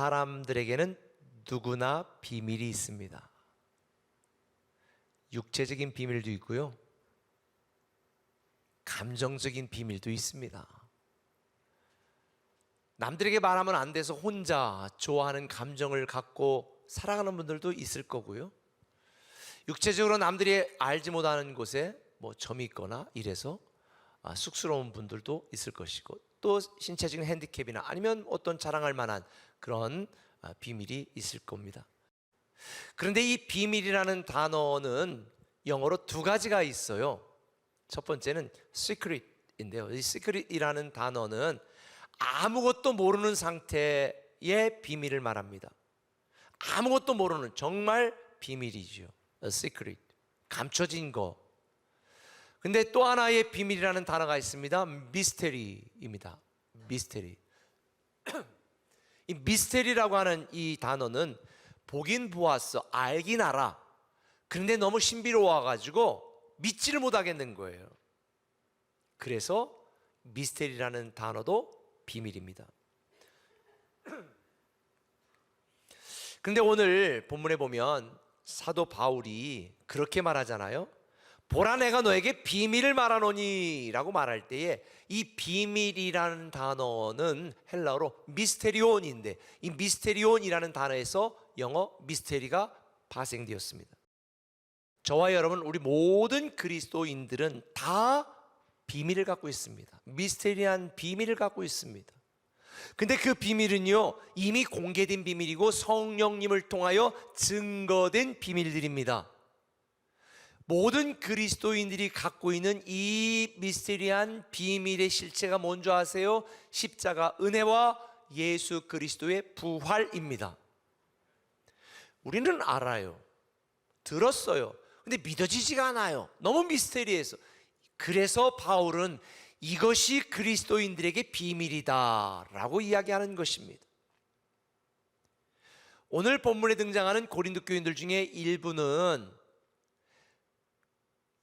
사람들에게는 누구나 비밀이 있습니다. 육체적인 비밀도 있고요, 감정적인 비밀도 있습니다. 남들에게 말하면 안 돼서 혼자 좋아하는 감정을 갖고 살아가는 분들도 있을 거고요, 육체적으로 남들이 알지 못하는 곳에 뭐 점이 있거나 이래서 쑥스러운 분들도 있을 것이고, 또 신체적인 핸디캡이나 아니면 어떤 자랑할 만한 그런 비밀이 있을 겁니다. 그런데 이 비밀이라는 단어는 영어로 두 가지가 있어요. 첫 번째는 secret인데요, 이 secret이라는 단어는 아무것도 모르는 상태의 비밀을 말합니다. 아무것도 모르는 정말 비밀이죠. A secret, 감춰진 거. 근데 또 하나의 비밀이라는 단어가 있습니다. 미스테리입니다. 미스테리. 이 미스테리라고 하는 이 단어는 보긴 보았어, 알긴 알아, 그런데 너무 신비로워가지고 믿지를 못하겠는 거예요. 그래서 미스테리라는 단어도 비밀입니다. 그런데 오늘 본문에 보면 사도 바울이 그렇게 말하잖아요. 보라, 내가 너에게 비밀을 말하노니 라고 말할 때에 이 비밀이라는 단어는 헬라어로 미스테리온인데, 이 미스테리온이라는 단어에서 영어 미스테리가 파생되었습니다. 저와 여러분, 우리 모든 그리스도인들은 다 비밀을 갖고 있습니다. 미스테리한 비밀을 갖고 있습니다. 근데 그 비밀은요, 이미 공개된 비밀이고 성령님을 통하여 증거된 비밀들입니다. 모든 그리스도인들이 갖고 있는 이 미스테리한 비밀의 실체가 뭔지 아세요? 십자가 은혜와 예수 그리스도의 부활입니다. 우리는 알아요, 들었어요. 근데 믿어지지가 않아요. 너무 미스테리해서. 그래서 바울은 이것이 그리스도인들에게 비밀이다 라고 이야기하는 것입니다. 오늘 본문에 등장하는 고린도 교인들 중에 일부는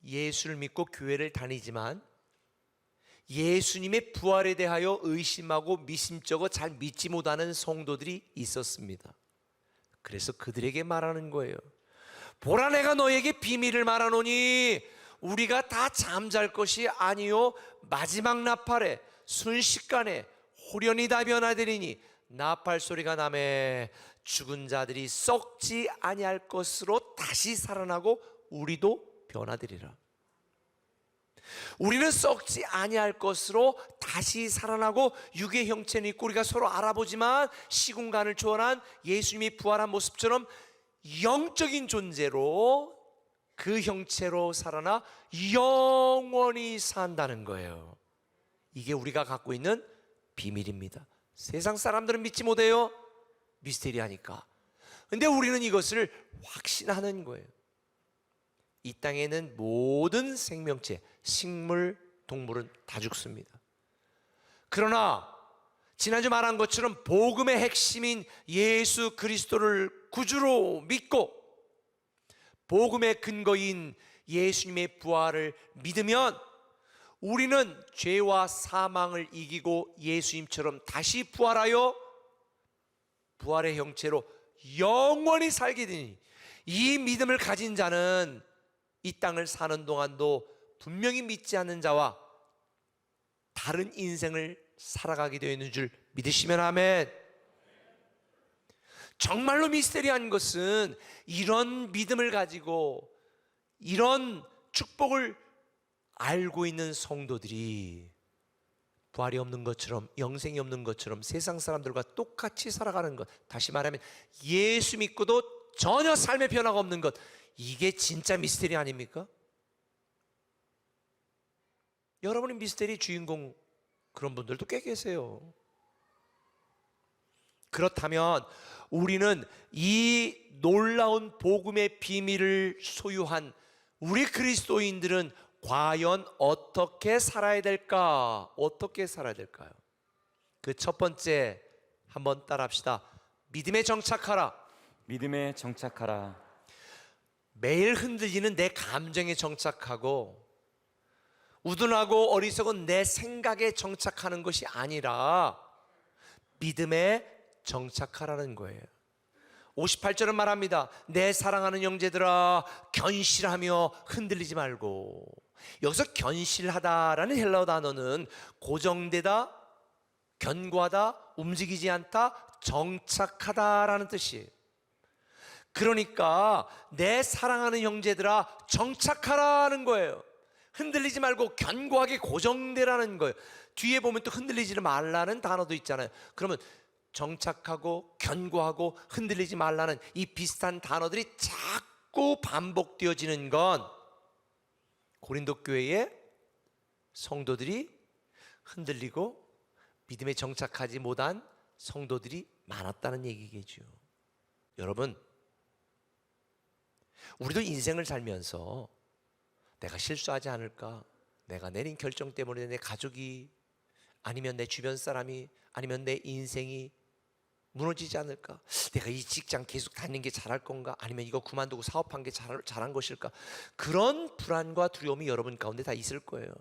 예수를 믿고 교회를 다니지만 예수님의 부활에 대하여 의심하고 미심쩍어 잘 믿지 못하는 성도들이 있었습니다. 그래서 그들에게 말하는 거예요. 보라, 내가 너에게 비밀을 말하노니 우리가 다 잠잘 것이 아니요 마지막 나팔에 순식간에 호련히 다 변화되리니 나팔 소리가 나매 죽은 자들이 썩지 아니할 것으로 다시 살아나고 우리도 변화되리라. 우리는 썩지 아니할 것으로 다시 살아나고 육의 형체는 있고 우리가 서로 알아보지만 시공간을 초월한 예수님이 부활한 모습처럼 영적인 존재로 그 형체로 살아나 영원히 산다는 거예요. 이게 우리가 갖고 있는 비밀입니다. 세상 사람들은 믿지 못해요. 미스테리하니까. 근데 우리는 이것을 확신하는 거예요. 이 땅에는 모든 생명체, 식물, 동물은 다 죽습니다. 그러나 지난주 말한 것처럼 복음의 핵심인 예수 그리스도를 구주로 믿고 복음의 근거인 예수님의 부활을 믿으면 우리는 죄와 사망을 이기고 예수님처럼 다시 부활하여 부활의 형체로 영원히 살게 되니, 이 믿음을 가진 자는 이 땅을 사는 동안도 분명히 믿지 않는 자와 다른 인생을 살아가게 되어 있는 줄 믿으시면 아멘. 정말로 미스테리한 것은 이런 믿음을 가지고 이런 축복을 알고 있는 성도들이 부활이 없는 것처럼, 영생이 없는 것처럼 세상 사람들과 똑같이 살아가는 것, 다시 말하면 예수 믿고도 전혀 삶의 변화가 없는 것, 이게 진짜 미스테리 아닙니까? 여러분이 미스테리 주인공 그런 분들도 꽤 계세요. 그렇다면 우리는 이 놀라운 복음의 비밀을 소유한 우리 그리스도인들은 과연 어떻게 살아야 될까? 어떻게 살아야 될까요? 그 첫 번째 한번 따라합시다. 믿음에 정착하라. 믿음에 정착하라. 매일 흔들리는 내 감정에 정착하고 우둔하고 어리석은 내 생각에 정착하는 것이 아니라 믿음에 정착하라는 거예요. 58절은 말합니다. 내 사랑하는 형제들아 견실하며 흔들리지 말고. 여기서 견실하다라는 헬라어 단어는 고정되다, 견고하다, 움직이지 않다, 정착하다라는 뜻이에요. 그러니까 내 사랑하는 형제들아 정착하라는 거예요. 흔들리지 말고 견고하게 고정되라는 거예요. 뒤에 보면 또 흔들리지 말라는 단어도 있잖아요. 그러면 정착하고 견고하고 흔들리지 말라는 이 비슷한 단어들이 자꾸 반복되어지는 건 고린도 교회의 성도들이 흔들리고 믿음에 정착하지 못한 성도들이 많았다는 얘기겠죠. 여러분, 우리도 인생을 살면서 내가 실수하지 않을까? 내가 내린 결정 때문에 내 가족이 아니면 내 주변 사람이 아니면 내 인생이 무너지지 않을까? 내가 이 직장 계속 다니는 게 잘할 건가? 아니면 이거 그만두고 사업한 게 잘한 것일까? 그런 불안과 두려움이 여러분 가운데 다 있을 거예요.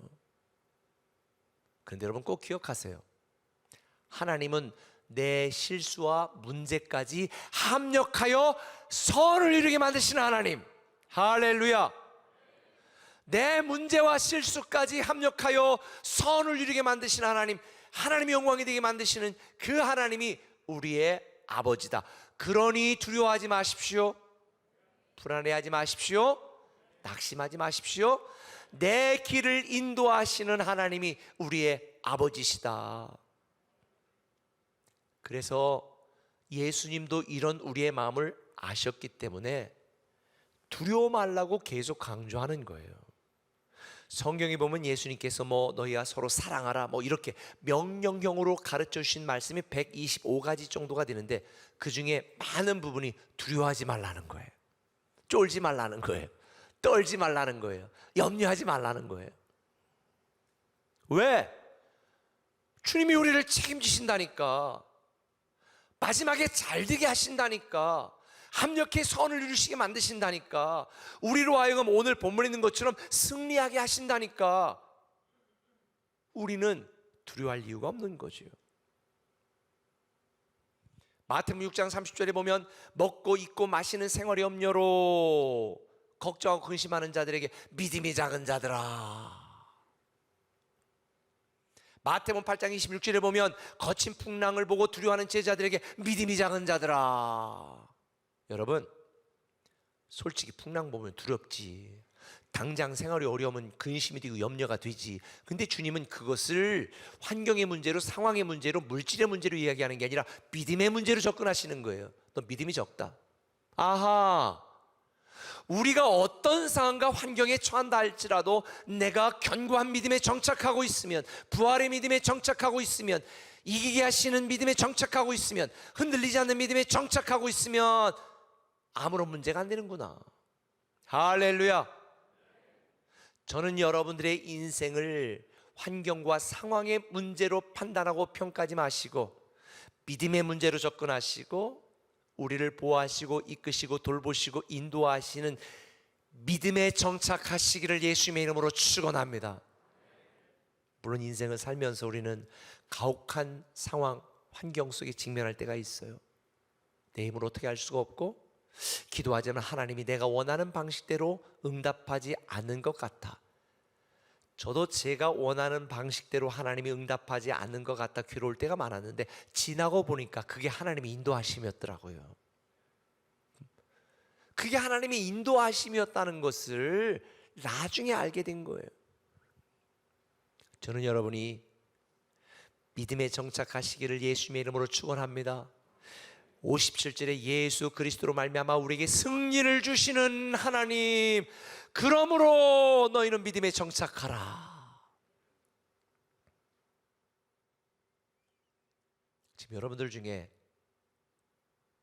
그런데 여러분 꼭 기억하세요. 하나님은 내 실수와 문제까지 합력하여 선을 이루게 만드시는 하나님. 할렐루야. 내 문제와 실수까지 합력하여 선을 이루게 만드시는 하나님, 하나님의 영광이 되게 만드시는 그 하나님이 우리의 아버지다. 그러니 두려워하지 마십시오. 불안해하지 마십시오. 낙심하지 마십시오. 내 길을 인도하시는 하나님이 우리의 아버지시다. 그래서 예수님도 이런 우리의 마음을 아셨기 때문에 두려워 말라고 계속 강조하는 거예요. 성경에 보면 예수님께서 너희가 서로 사랑하라 이렇게 명령형으로 가르쳐 주신 말씀이 125가지 정도가 되는데 그 중에 많은 부분이 두려워하지 말라는 거예요. 쫄지 말라는 거예요. 떨지 말라는 거예요. 염려하지 말라는 거예요. 왜? 주님이 우리를 책임지신다니까. 마지막에 잘 되게 하신다니까. 합력해 선을 이루시게 만드신다니까. 우리로 하여금 오늘 본문에 있는 것처럼 승리하게 하신다니까. 우리는 두려워할 이유가 없는 거죠. 마태복음 6장 30절에 보면 먹고 입고 마시는 생활의 염려로 걱정하고 근심하는 자들에게 믿음이 작은 자들아. 마태복음 8장 26절에 보면 거친 풍랑을 보고 두려워하는 제자들에게 믿음이 작은 자들아. 여러분, 솔직히 풍랑 보면 두렵지. 당장 생활이 어려우면 근심이 되고 염려가 되지. 근데 주님은 그것을 환경의 문제로, 상황의 문제로, 물질의 문제로 이야기하는 게 아니라 믿음의 문제로 접근하시는 거예요. 너 믿음이 적다. 아하, 우리가 어떤 상황과 환경에 처한다 할지라도 내가 견고한 믿음에 정착하고 있으면, 부활의 믿음에 정착하고 있으면, 이기게 하시는 믿음에 정착하고 있으면, 흔들리지 않는 믿음에 정착하고 있으면 아무런 문제가 안 되는구나. 할렐루야. 저는 여러분들의 인생을 환경과 상황의 문제로 판단하고 평가하지 마시고 믿음의 문제로 접근하시고 우리를 보호하시고 이끄시고 돌보시고 인도하시는 믿음에 정착하시기를 예수님의 이름으로 축원합니다. 물론 인생을 살면서 우리는 가혹한 상황, 환경 속에 직면할 때가 있어요. 내 힘으로 어떻게 할 수가 없고 기도하자면 하나님이 내가 원하는 방식대로 응답하지 않는 것 같아. 저도 제가 원하는 방식대로 하나님이 응답하지 않는 것 같아 괴로울 때가 많았는데 지나고 보니까 그게 하나님의 인도하심이었더라고요. 그게 하나님의 인도하심이었다는 것을 나중에 알게 된 거예요. 저는 여러분이 믿음에 정착하시기를 예수님의 이름으로 축원합니다. 57절에 예수 그리스도로 말미암아 우리에게 승리를 주시는 하나님, 그러므로 너희는 믿음에 정착하라. 지금 여러분들 중에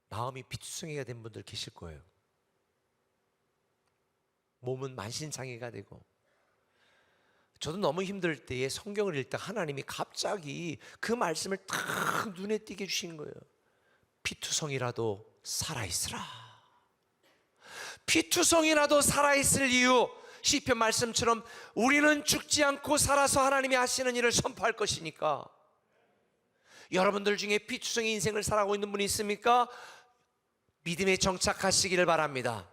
마음이 피투성이가 된 분들 계실 거예요. 몸은 만신창이가 되고. 저도 너무 힘들 때에 성경을 읽다 하나님이 갑자기 그 말씀을 딱 눈에 띄게 주시는 거예요. 피투성이라도 살아있으라. 피투성이라도 살아있을 이유, 시편 말씀처럼 우리는 죽지 않고 살아서 하나님이 하시는 일을 선포할 것이니까. 여러분들 중에 피투성의 인생을 살아가고 있는 분이 있습니까? 믿음에 정착하시기를 바랍니다.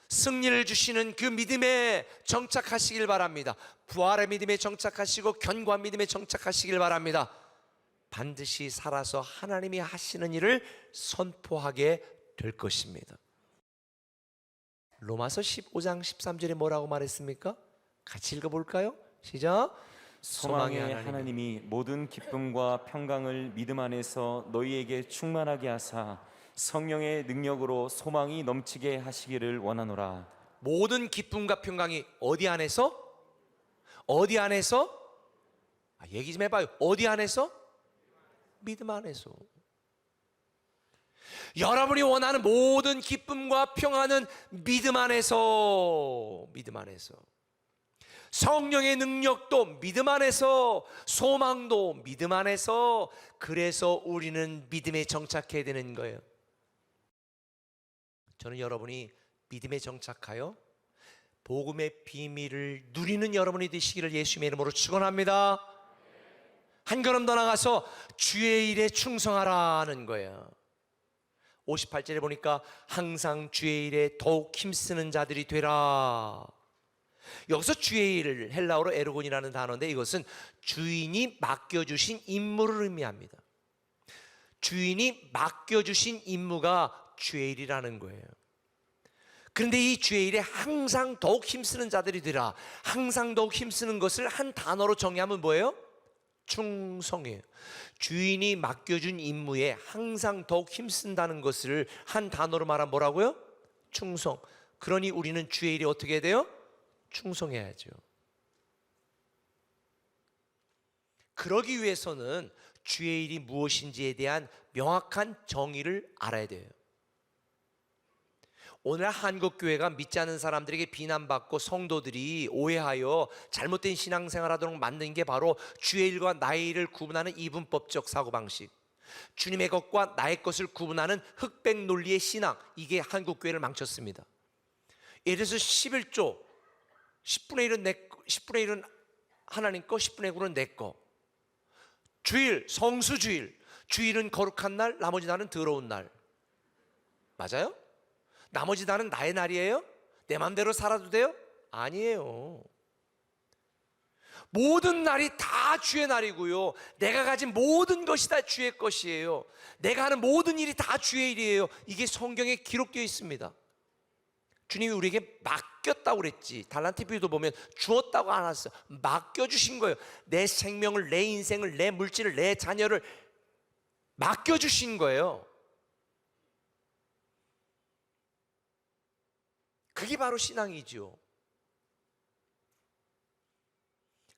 승리를 주시는 그 믿음에 정착하시길 바랍니다. 부활의 믿음에 정착하시고 견고한 믿음에 정착하시길 바랍니다. 반드시 살아서 하나님이 하시는 일을 선포하게 될 것입니다. 로마서 15장 13절에 뭐라고 말했습니까? 같이 읽어볼까요? 시작. 소망의 하나님이 모든 기쁨과 평강을 믿음 안에서 너희에게 충만하게 하사 성령의 능력으로 소망이 넘치게 하시기를 원하노라. 모든 기쁨과 평강이 어디 안에서? 어디 안에서? 얘기 좀 해봐요. 어디 안에서? 믿음 안에서. 여러분이 원하는 모든 기쁨과 평안은 믿음 안에서, 믿음 안에서. 성령의 능력도 믿음 안에서, 소망도 믿음 안에서. 그래서 우리는 믿음에 정착해야 되는 거예요. 저는 여러분이 믿음에 정착하여 복음의 비밀을 누리는 여러분이 되시기를 예수님의 이름으로 축원합니다. 한 걸음 더 나가서 주의 일에 충성하라는 거예요. 58절에 보니까 항상 주의 일에 더욱 힘쓰는 자들이 되라. 여기서 주의 일을 헬라어로 에르곤이라는 단어인데 이것은 주인이 맡겨주신 임무를 의미합니다. 주인이 맡겨주신 임무가 주의 일이라는 거예요. 그런데 이 주의 일에 항상 더욱 힘쓰는 자들이 되라. 항상 더욱 힘쓰는 것을 한 단어로 정의하면 뭐예요? 충성이에요. 주인이 맡겨준 임무에 항상 더욱 힘쓴다는 것을 한 단어로 말하면 뭐라고요? 충성. 그러니 우리는 주의 일에 어떻게 해야 돼요? 충성해야죠. 그러기 위해서는 주의 일이 무엇인지에 대한 명확한 정의를 알아야 돼요. 오늘 한국교회가 믿지 않는 사람들에게 비난받고 성도들이 오해하여 잘못된 신앙생활하도록 만든 게 바로 주의 일과 나의 일을 구분하는 이분법적 사고방식, 주님의 것과 나의 것을 구분하는 흑백 논리의 신앙, 이게 한국교회를 망쳤습니다. 예를 들어서 11조 10분의 1은 내 거, 10분의 1은 하나님 거, 10분의 9는 내 거. 주일, 성수주일, 주일은 거룩한 날, 나머지 날은 더러운 날. 맞아요? 나머지 날은 나의 날이에요? 내 맘대로 살아도 돼요? 아니에요. 모든 날이 다 주의 날이고요. 내가 가진 모든 것이 다 주의 것이에요. 내가 하는 모든 일이 다 주의 일이에요. 이게 성경에 기록되어 있습니다. 주님이 우리에게 맡겼다고 그랬지. 달란트 비유도 보면 주었다고 안 했어요. 맡겨주신 거예요. 내 생명을, 내 인생을, 내 물질을, 내 자녀를 맡겨주신 거예요. 그게 바로 신앙이죠.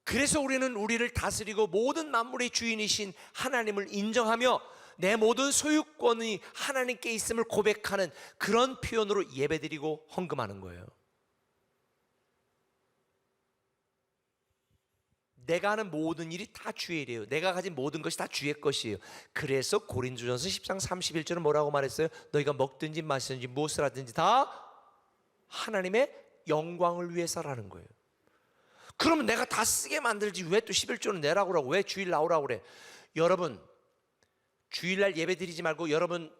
그래서 우리는 우리를 다스리고 모든 만물의 주인이신 하나님을 인정하며 내 모든 소유권이 하나님께 있음을 고백하는 그런 표현으로 예배드리고 헌금하는 거예요. 내가 하는 모든 일이 다 주의 일이에요. 내가 가진 모든 것이 다 주의 것이에요. 그래서 고린도전서 10장 31절은 뭐라고 말했어요? 너희가 먹든지 마시든지 무엇을 하든지 다 하나님의 영광을 위해서라는 거예요. 그러면 내가 다 쓰게 만들지 왜 또 11조는 내라고 그러고 왜 주일 나오라고 그래? 여러분, 주일날 예배 드리지 말고 여러분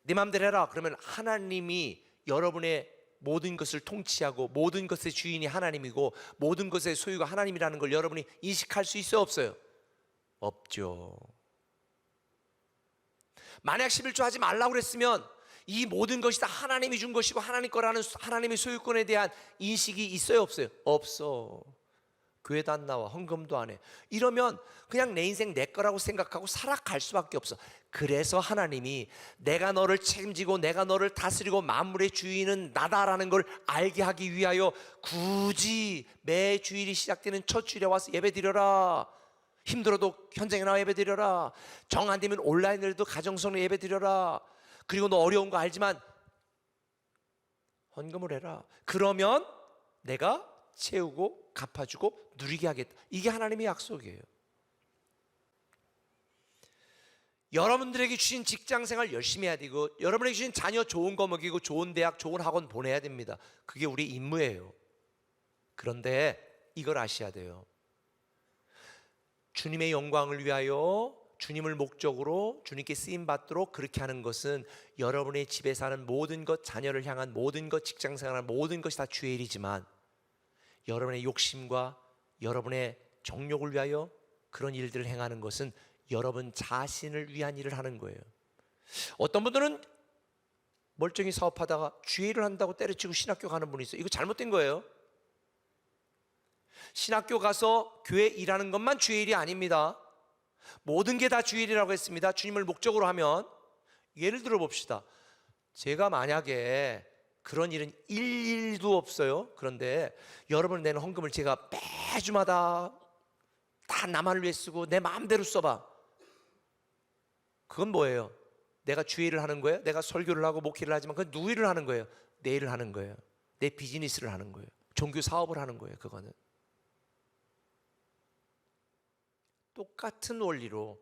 내 맘대로 해라 그러면 하나님이 여러분의 모든 것을 통치하고 모든 것의 주인이 하나님이고 모든 것의 소유가 하나님이라는 걸 여러분이 인식할 수 있어요, 없어요? 없죠. 만약 11조 하지 말라고 그랬으면 이 모든 것이 다 하나님이 준 것이고 하나님 거라는 하나님의 소유권에 대한 인식이 있어요, 없어요? 없어. 교회도 안 나와, 헌금도 안 해. 이러면 그냥 내 인생 내 거라고 생각하고 살아갈 수밖에 없어. 그래서 하나님이 내가 너를 책임지고 내가 너를 다스리고 만물의 주인은 나다라는 걸 알게 하기 위하여 굳이 매 주일이 시작되는 첫 주일에 와서 예배 드려라. 힘들어도 현장에 나와 예배 드려라. 정 안 되면 온라인으로도 가정성으로 예배 드려라. 그리고 너 어려운 거 알지만 헌금을 해라. 그러면 내가 채우고 갚아주고 누리게 하겠다. 이게 하나님의 약속이에요. 여러분들에게 주신 직장생활 열심히 해야 되고 여러분에게 주신 자녀 좋은 거 먹이고 좋은 대학 좋은 학원 보내야 됩니다. 그게 우리 임무예요. 그런데 이걸 아셔야 돼요. 주님의 영광을 위하여 주님을 목적으로 주님께 쓰임 받도록 그렇게 하는 것은 여러분의 집에 사는 모든 것, 자녀를 향한 모든 것, 직장생활 모든 것이 다 주의 일이지만 여러분의 욕심과 여러분의 정욕을 위하여 그런 일들을 행하는 것은 여러분 자신을 위한 일을 하는 거예요. 어떤 분들은 멀쩡히 사업하다가 주의 일을 한다고 때려치고 신학교 가는 분이 있어요. 이거 잘못된 거예요. 신학교 가서 교회 일하는 것만 주의 일이 아닙니다. 모든 게 다 주의 일이라고 했습니다. 주님을 목적으로 하면. 예를 들어 봅시다. 제가 만약에 그런 일은 일도 없어요. 그런데 여러분 내는 헌금을 제가 매주마다 다 나만을 위해 쓰고 내 마음대로 써봐. 그건 뭐예요? 내가 주의 일을 하는 거예요? 내가 설교를 하고 목회를 하지만 그건 누구 일을 하는 거예요? 내 일을 하는 거예요. 내 비즈니스를 하는 거예요. 종교 사업을 하는 거예요. 그거는 똑같은 원리로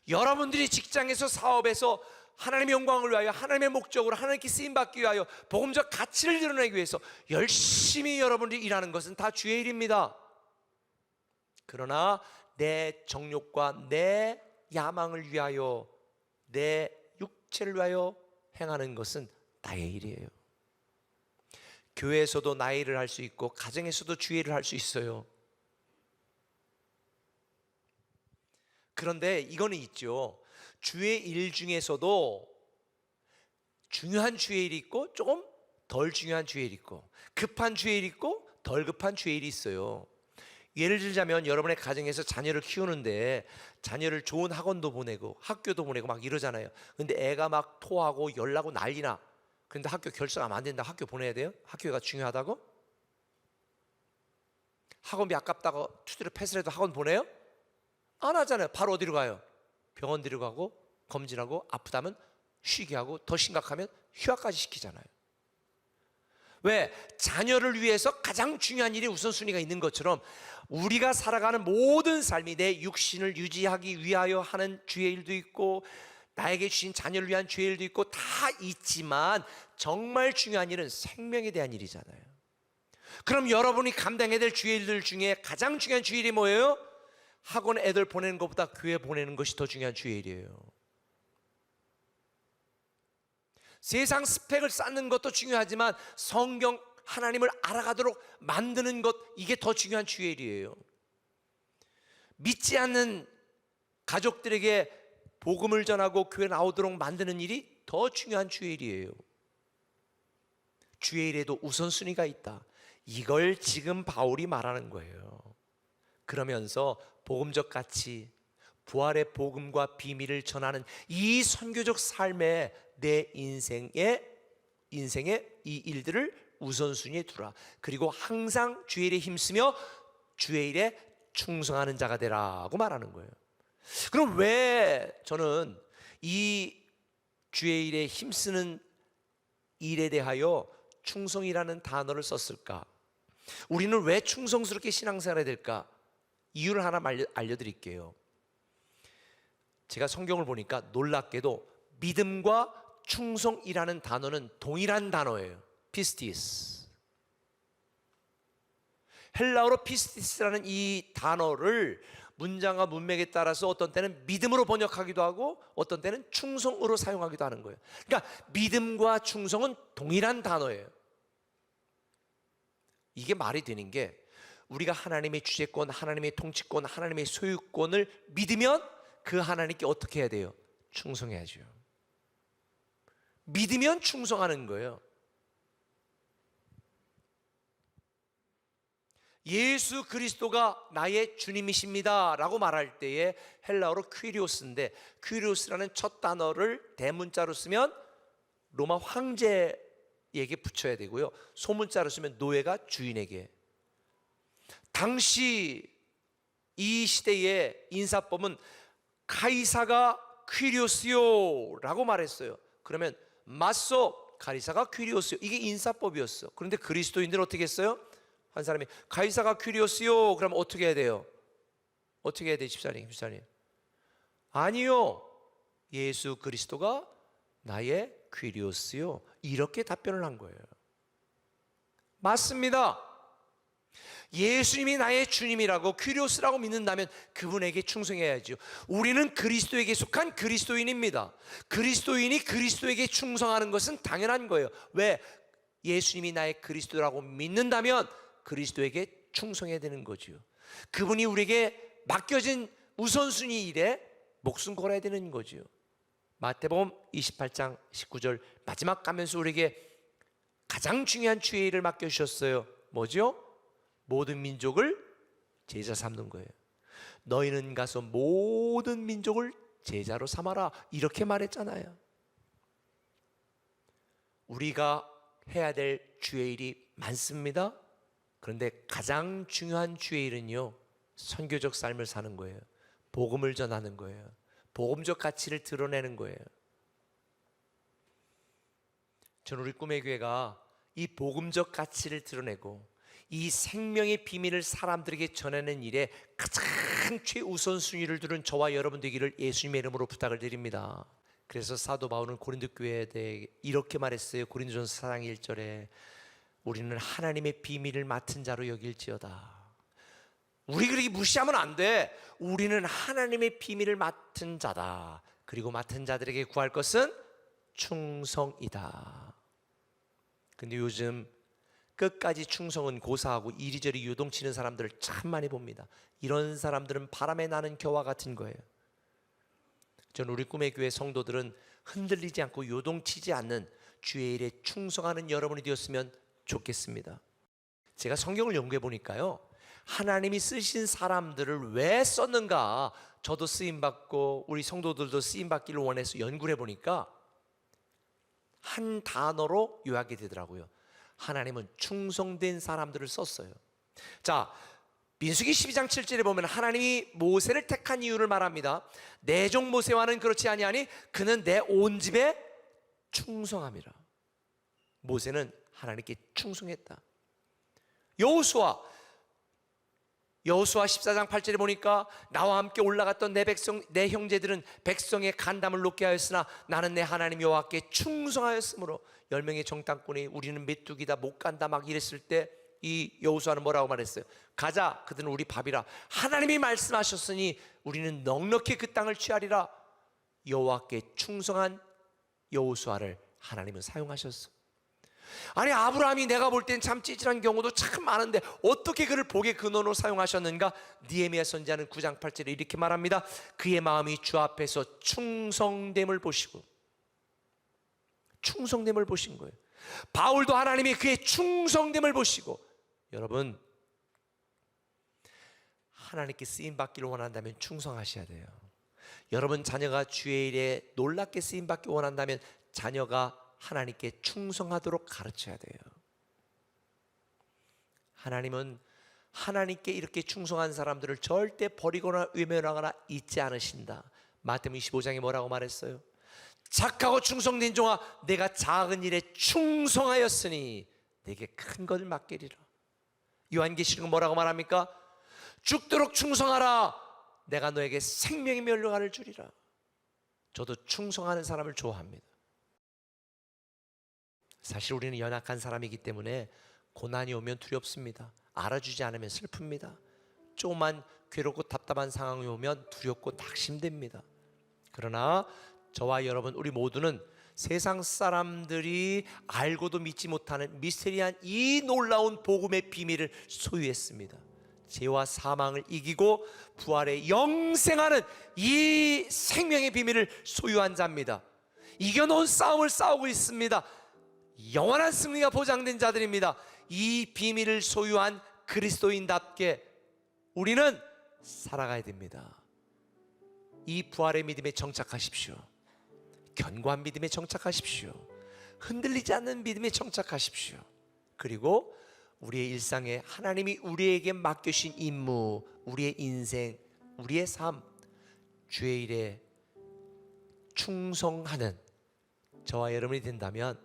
여러분들이 직장에서 사업에서 하나님의 영광을 위하여 하나님의 목적으로 하나님께 쓰임받기 위하여 복음적 가치를 드러내기 위해서 열심히 여러분들이 일하는 것은 다 주의 일입니다. 그러나 내 정욕과 내 야망을 위하여 내 육체를 위하여 행하는 것은 나의 일이에요. 교회에서도 나의 일을 할 수 있고 가정에서도 주의 일을 할 수 있어요. 그런데 이거는 있죠. 주의 일 중에서도 중요한 주의 일이 있고 조금 덜 중요한 주의 일이 있고 급한 주의 일이 있고 덜 급한 주의 일이 있어요. 예를 들자면 여러분의 가정에서 자녀를 키우는데 자녀를 좋은 학원도 보내고 학교도 보내고 막 이러잖아요. 근데 애가 막 토하고 열나고 난리나. 근데 학교 결석하면 안 된다. 학교 보내야 돼요? 학교가 중요하다고? 학원비 아깝다고 투지를 패스를 해도 학원 보내요? 안 하잖아요. 바로 어디로 가요? 병원 데려가고 검진하고 아프다면 쉬게 하고 더 심각하면 휴학까지 시키잖아요. 왜? 자녀를 위해서 가장 중요한 일이 우선순위가 있는 것처럼 우리가 살아가는 모든 삶이 내 육신을 유지하기 위하여 하는 주의 일도 있고 나에게 주신 자녀를 위한 주의 일도 있고 다 있지만 정말 중요한 일은 생명에 대한 일이잖아요. 그럼 여러분이 감당해야 될 주의 일들 중에 가장 중요한 주의 일이 뭐예요? 학원 애들 보내는 것보다 교회 보내는 것이 더 중요한 주의 일이에요. 세상 스펙을 쌓는 것도 중요하지만 성경 하나님을 알아가도록 만드는 것, 이게 더 중요한 주의 일이에요. 믿지 않는 가족들에게 복음을 전하고 교회 나오도록 만드는 일이 더 중요한 주의 일이에요. 주의 일에도 우선순위가 있다. 이걸 지금 바울이 말하는 거예요. 그러면서 복음적 가치, 부활의 복음과 비밀을 전하는 이 선교적 삶에 내 인생의 이 일들을 우선순위에 두라. 그리고 항상 주의 일에 힘쓰며 주의 일에 충성하는 자가 되라고 말하는 거예요. 그럼 왜 저는 이 주의 일에 힘쓰는 일에 대하여 충성이라는 단어를 썼을까? 우리는 왜 충성스럽게 신앙생활해야 될까? 이유를 하나 알려드릴게요. 제가 성경을 보니까 놀랍게도 믿음과 충성이라는 단어는 동일한 단어예요. 피스티스. 헬라어로 피스티스라는 이 단어를 문장과 문맥에 따라서 어떤 때는 믿음으로 번역하기도 하고 어떤 때는 충성으로 사용하기도 하는 거예요. 그러니까 믿음과 충성은 동일한 단어예요. 이게 말이 되는 게 우리가 하나님의 주재권, 하나님의 통치권, 하나님의 소유권을 믿으면 그 하나님께 어떻게 해야 돼요? 충성해야죠. 믿으면 충성하는 거예요. 예수 그리스도가 나의 주님이십니다 라고 말할 때에 헬라어로 퀴리오스인데 퀴리오스라는 첫 단어를 대문자로 쓰면 로마 황제에게 붙여야 되고요, 소문자로 쓰면 노예가 주인에게. 당시 이 시대의 인사법은 카이사가 퀴리오스요 라고 말했어요. 그러면 맞소 카이사가 퀴리오스요, 이게 인사법이었어. 그런데 그리스도인들은 어떻게 했어요? 한 사람이 카이사가 퀴리오스요 그러면 어떻게 해야 돼요? 어떻게 해야 돼요? 집사님 아니요, 예수 그리스도가 나의 퀴리오스요, 이렇게 답변을 한 거예요. 맞습니다. 예수님이 나의 주님이라고 kyrios라고 믿는다면 그분에게 충성해야죠. 우리는 그리스도에게 속한 그리스도인입니다. 그리스도인이 그리스도에게 충성하는 것은 당연한 거예요. 왜? 예수님이 나의 그리스도라고 믿는다면 그리스도에게 충성해야 되는 거죠. 그분이 우리에게 맡겨진 우선순위 일에 목숨 걸어야 되는 거죠. 마태복음 28장 19절 마지막 가면서 우리에게 가장 중요한 주의 일을 맡겨주셨어요. 뭐죠? 모든 민족을 제자 삼는 거예요. 너희는 가서 모든 민족을 제자로 삼아라, 이렇게 말했잖아요. 우리가 해야 될 주의 일이 많습니다. 그런데 가장 중요한 주의 일은요, 선교적 삶을 사는 거예요. 복음을 전하는 거예요. 복음적 가치를 드러내는 거예요. 저는 우리 꿈의 교회가 이 복음적 가치를 드러내고 이 생명의 비밀을 사람들에게 전하는 일에 가장 최우선순위를 두는 저와 여러분 되기를 예수님의 이름으로 부탁을 드립니다. 그래서 사도 바울은 고린도 교회에 대해 이렇게 말했어요. 고린도전서 4장 1절에 우리는 하나님의 비밀을 맡은 자로 여길지어다. 우리 그렇게 무시하면 안 돼. 우리는 하나님의 비밀을 맡은 자다. 그리고 맡은 자들에게 구할 것은 충성이다. 근데 요즘 끝까지 충성은 고사하고 이리저리 요동치는 사람들을 참 많이 봅니다. 이런 사람들은 바람에 나는 겨와 같은 거예요. 저는 우리 꿈의 교회 성도들은 흔들리지 않고 요동치지 않는 주의 일에 충성하는 여러분이 되었으면 좋겠습니다. 제가 성경을 연구해 보니까요, 하나님이 쓰신 사람들을 왜 썼는가, 저도 쓰임받고 우리 성도들도 쓰임받기를 원해서 연구를 해보니까 한 단어로 요약이 되더라고요. 하나님은 충성된 사람들을 썼어요. 자, 민수기 12장 7절에 보면 하나님이 모세를 택한 이유를 말합니다. 내 종 모세와는 그렇지 아니하니 그는 내 온 집에 충성함이라. 모세는 하나님께 충성했다. 여호수아 14장 8절에 보니까 나와 함께 올라갔던 내 백성 내 형제들은 백성의 간담을 높게 하였으나 나는 내 하나님 여호와께 충성하였으므로 10명의 정탐꾼이 우리는 메뚜기다 못 간다 막 이랬을 때 이 여호수아는 뭐라고 말했어요? 가자, 그들은 우리 밥이라. 하나님이 말씀하셨으니 우리는 넉넉히 그 땅을 취하리라. 여호와께 충성한 여호수아를 하나님은 사용하셨어. 아니, 아브라함이 내가 볼 땐 참 찌질한 경우도 참 많은데 어떻게 그를 복의 근원으로 사용하셨는가? 느헤미야 선지자는 9장 8절에 이렇게 말합니다. 그의 마음이 주 앞에서 충성됨을 보시고, 충성됨을 보신 거예요. 바울도 하나님이 그의 충성됨을 보시고, 여러분 하나님께 쓰임받기를 원한다면 충성하셔야 돼요. 여러분 자녀가 주의 일에 놀랍게 쓰임받기 원한다면 자녀가 하나님께 충성하도록 가르쳐야 돼요. 하나님은 하나님께 이렇게 충성한 사람들을 절대 버리거나 외면하거나 잊지 않으신다. 마태복음 25장에 뭐라고 말했어요? 착하고 충성된 종아, 내가 작은 일에 충성하였으니 내게 큰 것을 맡기리라. 요한계시록은 뭐라고 말합니까? 죽도록 충성하라. 내가 너에게 생명의 면류관을 주리라. 저도 충성하는 사람을 좋아합니다. 사실 우리는 연약한 사람이기 때문에 고난이 오면 두렵습니다. 알아주지 않으면 슬픕니다. 조금만 괴롭고 답답한 상황이 오면 두렵고 낙심됩니다. 그러나 저와 여러분 우리 모두는 세상 사람들이 알고도 믿지 못하는 미스테리한 이 놀라운 복음의 비밀을 소유했습니다. 죄와 사망을 이기고 부활에 영생하는 이 생명의 비밀을 소유한 자입니다. 이겨놓은 싸움을 싸우고 있습니다. 영원한 승리가 보장된 자들입니다. 이 비밀을 소유한 그리스도인답게 우리는 살아가야 됩니다. 이 부활의 믿음에 정착하십시오. 견고한 믿음에 정착하십시오. 흔들리지 않는 믿음에 정착하십시오. 그리고 우리의 일상에 하나님이 우리에게 맡겨주신 임무, 우리의 인생, 우리의 삶, 주의 일에 충성하는 저와 여러분이 된다면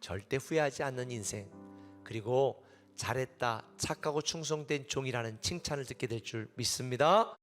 절대 후회하지 않는 인생, 그리고 잘했다, 착하고 충성된 종이라는 칭찬을 듣게 될 줄 믿습니다.